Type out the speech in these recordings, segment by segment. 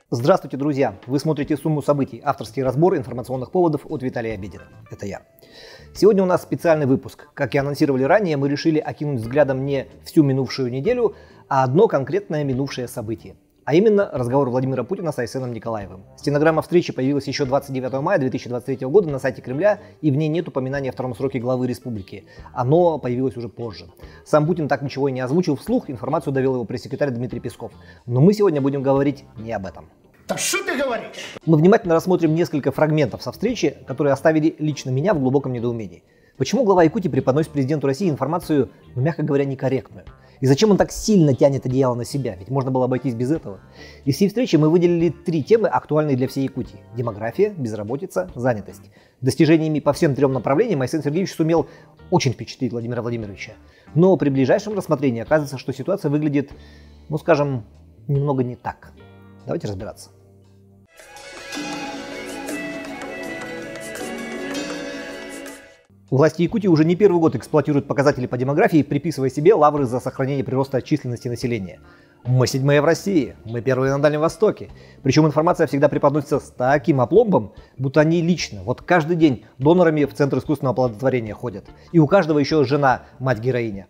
Здравствуйте, друзья! Вы смотрите «Сумму событий» – авторский разбор информационных поводов от Виталия Обедина. Это я. Сегодня у нас специальный выпуск. Как и анонсировали ранее, мы решили окинуть взглядом не всю минувшую неделю, а одно конкретное минувшее событие. А именно разговор Владимира Путина с Айсеном Николаевым. Стенограмма встречи появилась еще 29 мая 2023 года на сайте Кремля, и в ней нет упоминания о втором сроке главы республики. Оно появилось уже позже. Сам Путин так ничего и не озвучил вслух, информацию довел его пресс-секретарь Дмитрий Песков. Но мы сегодня будем говорить не об этом. Да что ты говоришь? Мы внимательно рассмотрим несколько фрагментов со встречи, которые оставили лично меня в глубоком недоумении. Почему глава Якутии преподносит президенту России информацию, мягко говоря, некорректную? И зачем он так сильно тянет одеяло на себя? Ведь можно было обойтись без этого. Из всей встречи мы выделили 3 темы, актуальные для всей Якутии. Демография, безработица, занятость. Достижениями по всем 3 направлениям Айсен Сергеевич сумел очень впечатлить Владимира Владимировича. Но при ближайшем рассмотрении оказывается, что ситуация выглядит, скажем, немного не так. Давайте разбираться. Власти Якутии уже не первый год эксплуатируют показатели по демографии, приписывая себе лавры за сохранение прироста численности населения. Мы 7-е в России, мы 1-е на Дальнем Востоке. Причем информация всегда преподносится с таким опломбом, будто они лично, каждый день донорами в Центр искусственного оплодотворения ходят. И у каждого еще жена, мать-героиня.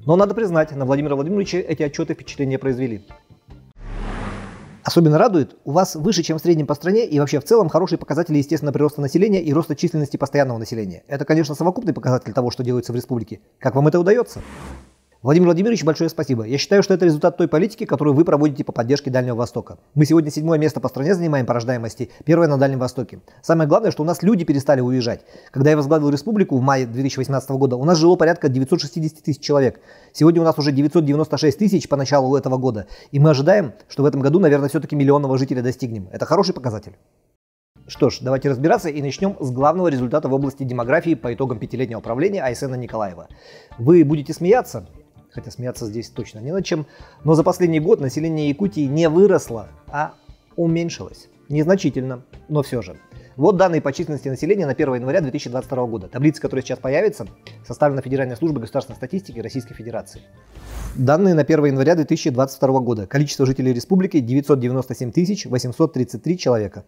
Но надо признать, на Владимира Владимировича эти отчеты впечатление произвели. Особенно радует, у вас выше, чем в среднем по стране, и вообще в целом хорошие показатели естественного прироста населения и роста численности постоянного населения. Это, конечно, совокупный показатель того, что делается в республике. Как вам это удается? Владимир Владимирович, большое спасибо. Я считаю, что это результат той политики, которую вы проводите по поддержке Дальнего Востока. Мы сегодня 7-е место по стране занимаем по рождаемости, 1-е на Дальнем Востоке. Самое главное, что у нас люди перестали уезжать. Когда я возглавил республику в мае 2018 года, у нас жило порядка 960 тысяч человек. Сегодня у нас уже 996 тысяч по началу этого года. И мы ожидаем, что в этом году, наверное, все-таки миллионного жителя достигнем. Это хороший показатель. Что ж, давайте разбираться и начнем с главного результата в области демографии по итогам 5-летнего правления Айсена Николаева. Вы будете смеяться, хотя смеяться здесь точно не над чем, но за последний год население Якутии не выросло, а уменьшилось. Незначительно, но все же. Вот данные по численности населения на 1 января 2022 года. Таблица, которая сейчас появится, составлена Федеральной службой государственной статистики Российской Федерации. Данные на 1 января 2022 года. Количество жителей республики 997 833 человека.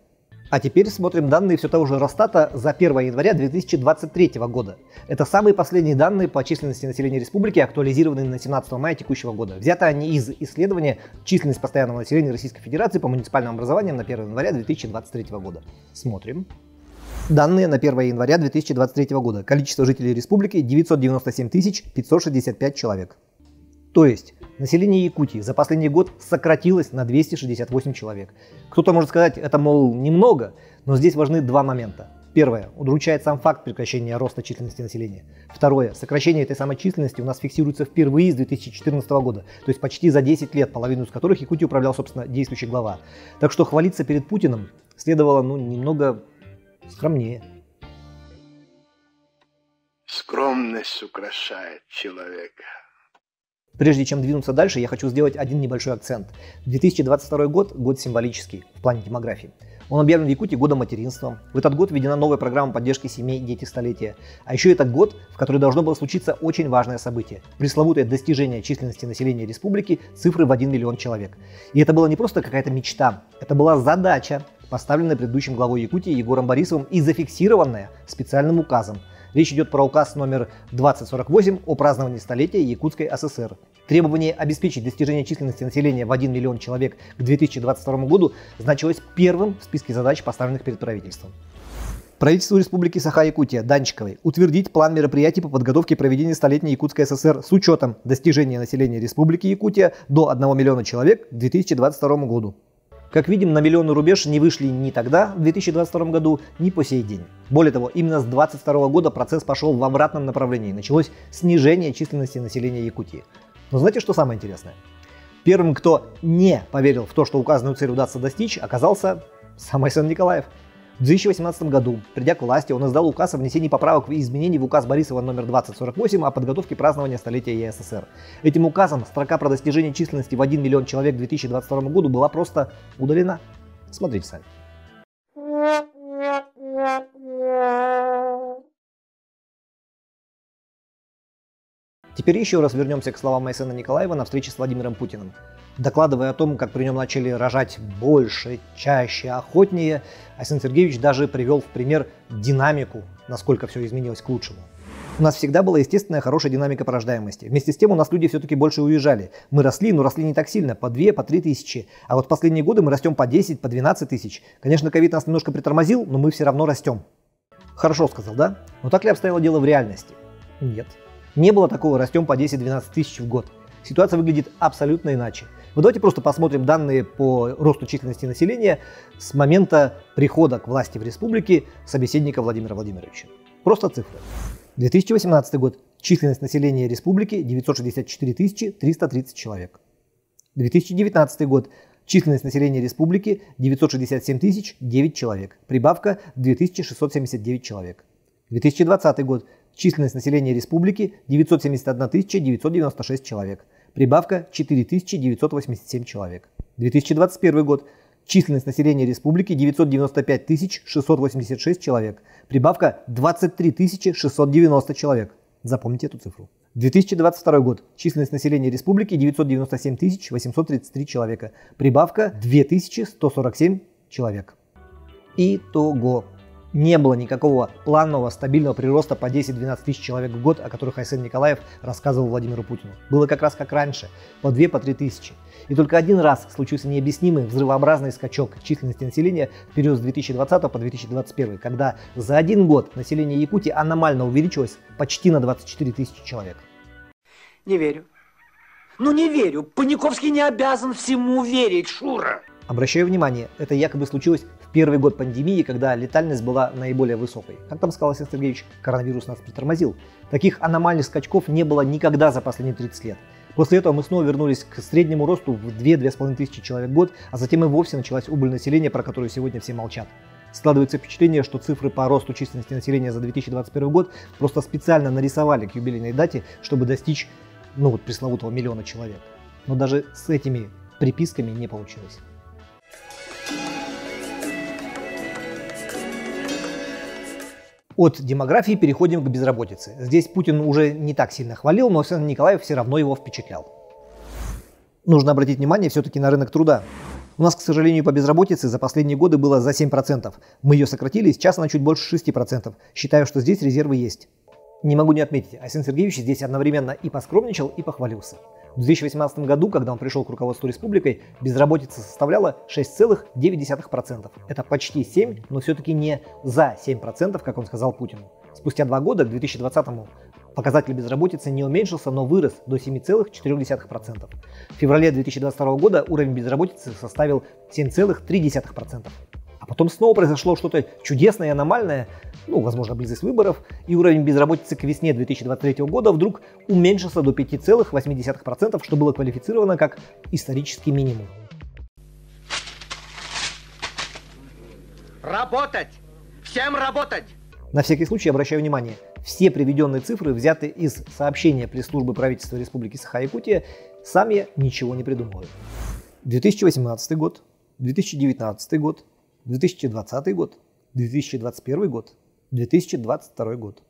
А теперь смотрим данные все того же Росстата за 1 января 2023 года. Это самые последние данные по численности населения республики, актуализированные на 17 мая текущего года. Взяты они из исследования «Численность постоянного населения Российской Федерации по муниципальным образованиям на 1 января 2023 года». Смотрим. Данные на 1 января 2023 года. Количество жителей республики 997 565 человек. То есть население Якутии за последний год сократилось на 268 человек. Кто-то может сказать, это, немного, но здесь важны 2 момента. Первое. Удручает сам факт прекращения роста численности населения. Второе. Сокращение этой самой численности у нас фиксируется впервые с 2014 года. То есть почти за 10 лет, половину из которых Якутию управлял, собственно, действующий глава. Так что хвалиться перед Путиным следовало, немного скромнее. Скромность украшает человека. Прежде чем двинуться дальше, я хочу сделать один небольшой акцент. 2022 год – год символический в плане демографии. Он объявлен в Якутии годом материнства. В этот год введена новая программа поддержки семей «Дети столетия». А еще это год, в который должно было случиться очень важное событие – пресловутое достижение численности населения республики цифры в 1 миллион человек. И это была не просто какая-то мечта, это была задача, поставленная предыдущим главой Якутии Егором Борисовым и зафиксированная специальным указом. Речь идет про указ номер 2048 о праздновании столетия Якутской ССР. Требование обеспечить достижение численности населения в 1 миллион человек к 2022 году значилось первым в списке задач, поставленных перед правительством. Правительству Республики Саха-Якутия Данчиковой утвердить план мероприятий по подготовке проведения столетней Якутской ССР с учетом достижения населения Республики Якутия до 1 миллиона человек к 2022 году. Как видим, на миллионный рубеж не вышли ни тогда, в 2022 году, ни по сей день. Более того, именно с 2022 года процесс пошел в обратном направлении. Началось снижение численности населения Якутии. Но знаете, что самое интересное? Первым, кто не поверил в то, что указанную цель удастся достичь, оказался сам Айсен Николаев. В 2018 году, придя к власти, он издал указ о внесении поправок и изменений в указ Борисова номер 2048 о подготовке празднования столетия ЕССР. Этим указом строка про достижение численности в 1 миллион человек к 2022 году была просто удалена. Смотрите сами. Теперь еще раз вернемся к словам Айсена Николаева на встрече с Владимиром Путиным. Докладывая о том, как при нем начали рожать больше, чаще, охотнее, Арсений Сергеевич даже привел в пример динамику, насколько все изменилось к лучшему. У нас всегда была естественная хорошая динамика по рождаемости. Вместе с тем у нас люди все-таки больше уезжали. Мы росли, но росли не так сильно, по 2, по 3 тысячи. А вот в последние годы мы растем по 10, по 12 тысяч. Конечно, ковид нас немножко притормозил, но мы все равно растем. Хорошо сказал, да? Но так ли обстояло дело в реальности? Нет. Не было такого растем по 10-12 тысяч в год. Ситуация выглядит абсолютно иначе. Вот давайте просто посмотрим данные по росту численности населения с момента прихода к власти в республике собеседника Владимира Владимировича. Просто цифры. 2018 год. Численность населения республики 964 330 человек. 2019 год. Численность населения республики 967 009 человек. Прибавка 2679 человек. 2020 год. Численность населения республики 971 996 человек. Прибавка 4987 человек. 2021 год. Численность населения республики 995 686 человек. Прибавка 23 690 человек. Запомните эту цифру. 2022 год. Численность населения республики 997 833 человека. Прибавка 2147 человек. Итого. Не было никакого планового стабильного прироста по 10-12 тысяч человек в год, о которых Арсений Николаев рассказывал Владимиру Путину. Было как раз как раньше, по 2-3 по тысячи. И только один раз случился необъяснимый взрывообразный скачок численности населения в период с 2020 по 2021, когда за один год население Якутии аномально увеличилось почти на 24 тысячи человек. Не верю. Ну не верю. Паниковский не обязан всему верить, Шура. Обращаю внимание, это якобы случилось в первый год пандемии, когда летальность была наиболее высокой. Как там сказал Арсений Сергеевич, коронавирус нас притормозил. Таких аномальных скачков не было никогда за последние 30 лет. После этого мы снова вернулись к среднему росту в 2-2,5 тысячи человек в год, а затем и вовсе началась убыль населения, про которую сегодня все молчат. Складывается впечатление, что цифры по росту численности населения за 2021 год просто специально нарисовали к юбилейной дате, чтобы достичь, пресловутого 1 миллиона человек. Но даже с этими приписками не получилось. От демографии переходим к безработице. Здесь Путин уже не так сильно хвалил, но Арсений Николаев все равно его впечатлял. Нужно обратить внимание все-таки на рынок труда. У нас, к сожалению, по безработице за последние годы было за 7%. Мы ее сократили, сейчас она чуть больше 6%. Считаю, что здесь резервы есть. Не могу не отметить, Арсений Сергеевич здесь одновременно и поскромничал, и похвалился. В 2018 году, когда он пришел к руководству республикой, безработица составляла 6,9%. Это почти 7, но все-таки не за 7%, как он сказал Путину. Спустя 2 года, к 2020-му, показатель безработицы не уменьшился, но вырос до 7,4%. В феврале 2022 года уровень безработицы составил 7,3%. А потом снова произошло что-то чудесное и аномальное, возможно, близость выборов, и уровень безработицы к весне 2023 года вдруг уменьшился до 5,8%, что было квалифицировано как исторический минимум. Работать! Всем работать! На всякий случай обращаю внимание, все приведенные цифры взяты из сообщения пресс-службы правительства Республики Саха-Якутия, сами ничего не придумывают. 2018 год, 2019 год, 2020 год, 2021 год, 2022 год.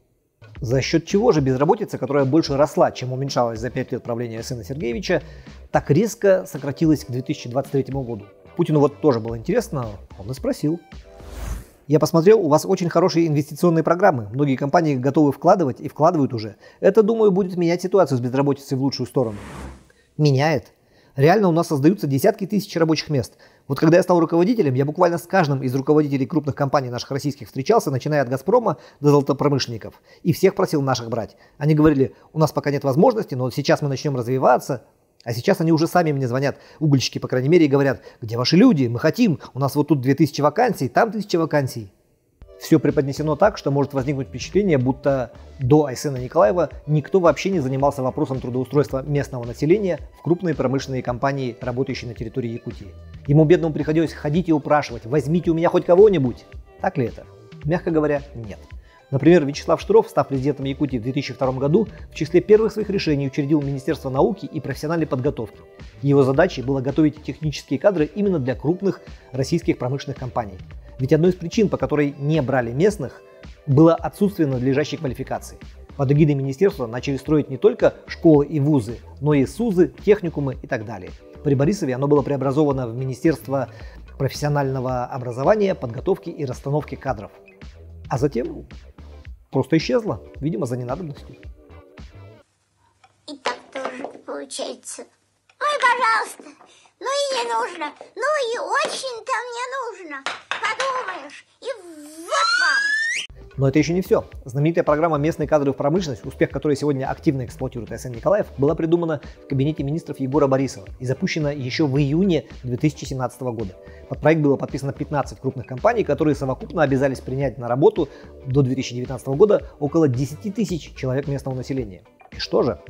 За счет чего же безработица, которая больше росла, чем уменьшалась за 5 лет правления Арсения Сергеевича, так резко сократилась к 2023 году? Путину тоже было интересно, он и спросил. Я посмотрел, у вас очень хорошие инвестиционные программы. Многие компании готовы вкладывать и вкладывают уже. Это, думаю, будет менять ситуацию с безработицей в лучшую сторону. Меняет. Реально у нас создаются десятки тысяч рабочих мест. Вот когда я стал руководителем, я буквально с каждым из руководителей крупных компаний наших российских встречался, начиная от «Газпрома» до золотопромышленников. И всех просил наших брать. Они говорили, у нас пока нет возможности, но сейчас мы начнем развиваться. А сейчас они уже сами мне звонят, угольщики, по крайней мере, и говорят, где ваши люди, мы хотим, у нас вот тут 2000 вакансий, там 1000 вакансий. Все преподнесено так, что может возникнуть впечатление, будто до Арсения Николаева никто вообще не занимался вопросом трудоустройства местного населения в крупные промышленные компании, работающие на территории Якутии. Ему, бедному, приходилось ходить и упрашивать, возьмите у меня хоть кого-нибудь. Так ли это? Мягко говоря, нет. Например, Вячеслав Штыров, став президентом Якутии в 2002 году, в числе первых своих решений учредил Министерство науки и профессиональной подготовки. Его задачей было готовить технические кадры именно для крупных российских промышленных компаний. Ведь одной из причин, по которой не брали местных, было отсутствие надлежащей квалификации. Под эгидой министерства начали строить не только школы и вузы, но и СУЗы, техникумы и так далее. При Борисове оно было преобразовано в Министерство профессионального образования, подготовки и расстановки кадров. А затем просто исчезло, видимо, за ненадобностью. И так тоже получается. Ну и пожалуйста, ну и не нужно, ну и очень-то мне нужно. Подумаешь, и вот вам. Но это еще не все. Знаменитая программа «Местные кадры в промышленность», успех которой сегодня активно эксплуатирует АСН Николаев, была придумана в кабинете министров Егора Борисова и запущена еще в июне 2017 года. Под проект было подписано 15 крупных компаний, которые совокупно обязались принять на работу до 2019 года около 10 тысяч человек местного населения. И что же?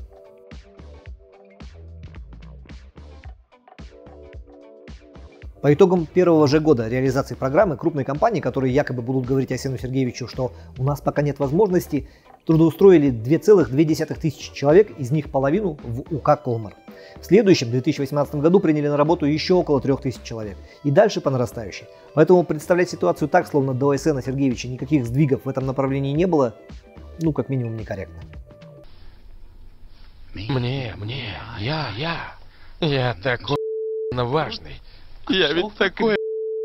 По итогам первого же года реализации программы крупные компании, которые якобы будут говорить Арсену Сергеевичу, что у нас пока нет возможности, трудоустроили 2,2 тысячи человек, из них половину в УК «Колмар». В следующем, 2018 году, приняли на работу еще около 3000 человек. И дальше по нарастающей. Поэтому представлять ситуацию так, словно до Арсена Сергеевича никаких сдвигов в этом направлении не было, ну, как минимум, некорректно. Я такой важный. Я ведь такой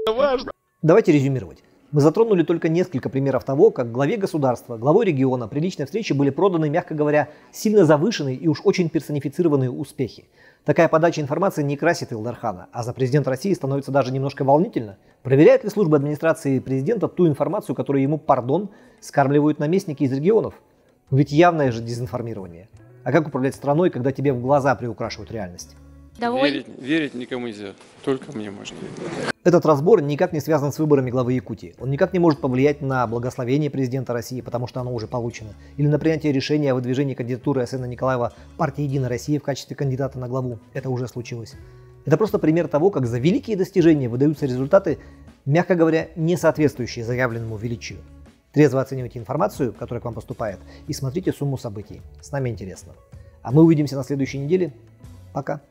важный. Давайте резюмировать. Мы затронули только несколько примеров того, как главе государства, главой региона при личной встрече были проданы, мягко говоря, сильно завышенные и уж очень персонифицированные успехи. Такая подача информации не красит Илдархана, а за президента России становится даже немножко волнительно. Проверяет ли служба администрации президента ту информацию, которую ему, пардон, скармливают наместники из регионов? Ведь явное же дезинформирование. А как управлять страной, когда тебе в глаза приукрашивают реальность? Верить никому нельзя, только мне можно. Этот разбор никак не связан с выборами главы Якутии. Он никак не может повлиять на благословение президента России, потому что оно уже получено, или на принятие решения о выдвижении кандидатуры Арсена Николаева в партии «Единая Россия» в качестве кандидата на главу. Это уже случилось. Это просто пример того, как за великие достижения выдаются результаты, мягко говоря, не соответствующие заявленному величию. Трезво оценивайте информацию, которая к вам поступает, и смотрите сумму событий. С нами интересно. А мы увидимся на следующей неделе. Пока.